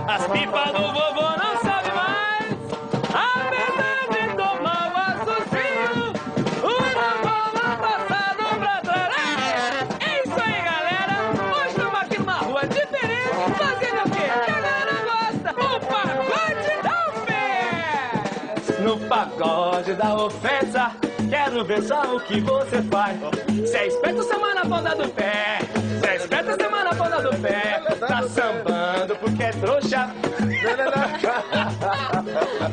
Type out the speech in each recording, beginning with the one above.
As pipas do vovô não sabe mais. Apesar de tomar o açucinho, o vovô vai passar pra trás. É isso aí, galera. Hoje estamos aqui numa rua diferente, fazendo o quê? Que a galera gosta. O pagode da ofensa. No pagode da ofensa, quero ver só o que você faz. Se é esperto, você manda a ponta do pé. Se é esperto, você manda a ponta do pé. Tá sambando porque é trouxa.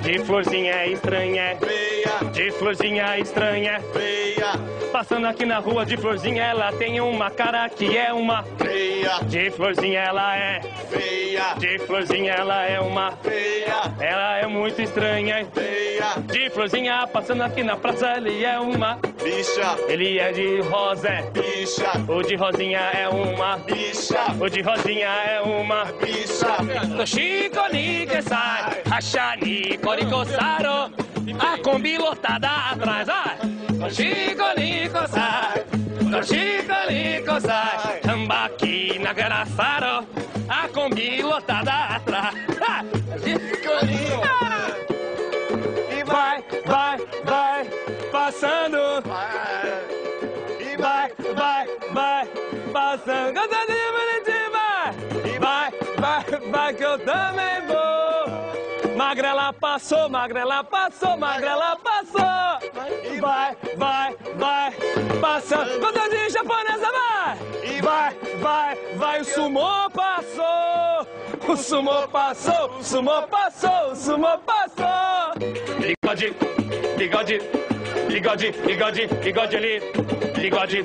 De florzinha estranha, Feia, de florzinha estranha. feia, Passando aqui na rua de florzinha, ela tem uma cara que é uma. feia, De florzinha ela é, feia, de florzinha ela é uma. feia, Ela é muito estranha. feia, De florzinha passando aqui na praça, ele é uma. bicha, Ele é de rosa, bicha, o de rosinha é uma. bicha, O de rosinha é uma. bicha, No Chico que sai, achani coricosaro, a Kombi lotada atrás, vai. No Chico sai, no Chico sai, tambaqui na Garaçaro, a Kombi lotada atrás. E vai, passando, e vai, passando. Cantadinho bonitinho, vai que eu também vou. Magrela passou, magrela passou, magrela passou. E vai, passando. Cantadinho japonesa, vai, o sumô passou. O sumô passou, o sumô passou, o sumô passou. Bigode, bigode, bigode, bigode, bigode ali. Bigode,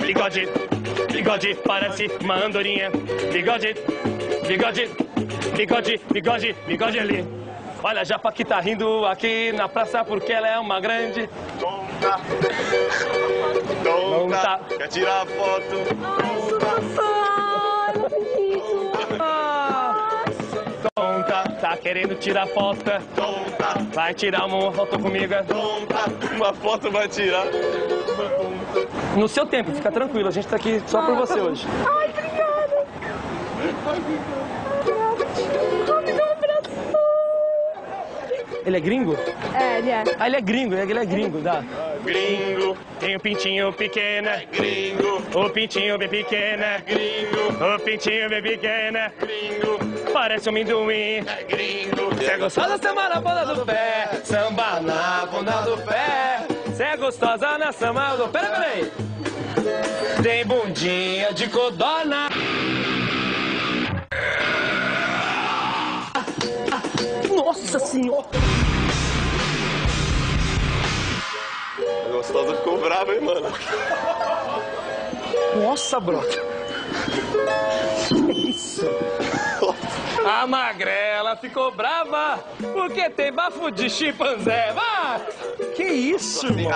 bigode, bigode, parece uma andorinha. Bigode, bigode, bigode, bigode, bigode ali. Olha, a Japa que tá rindo aqui na praça porque ela é uma grande. tonta, Tonta. quer tirar foto, Tonta, tá querendo tirar foto. tonta, Vai tirar uma foto comigo. tonta, uma foto vai tirar. No seu tempo, fica tranquilo, a gente tá aqui só por você hoje. Ai, obrigada. Me dá um abraço. Ele é gringo? É, ele é. Ah, ele é gringo, dá. Gringo, Tem um pintinho pequeno, gringo, o pintinho bem pequeno, gringo, o pintinho bem pequeno, gringo, parece um amendoim. gringo. Cê é gostosa, samba na ponta do pé, samba na ponta do pé. Cê é gostosa na samba do pé. Peraí. Tem bundinha de codorna. Nossa senhora. A gostosa ficou brava, hein, mano? Nossa, brother. Que isso? A magrela ficou brava porque tem bafo de chimpanzé. Vai! Que isso, irmão?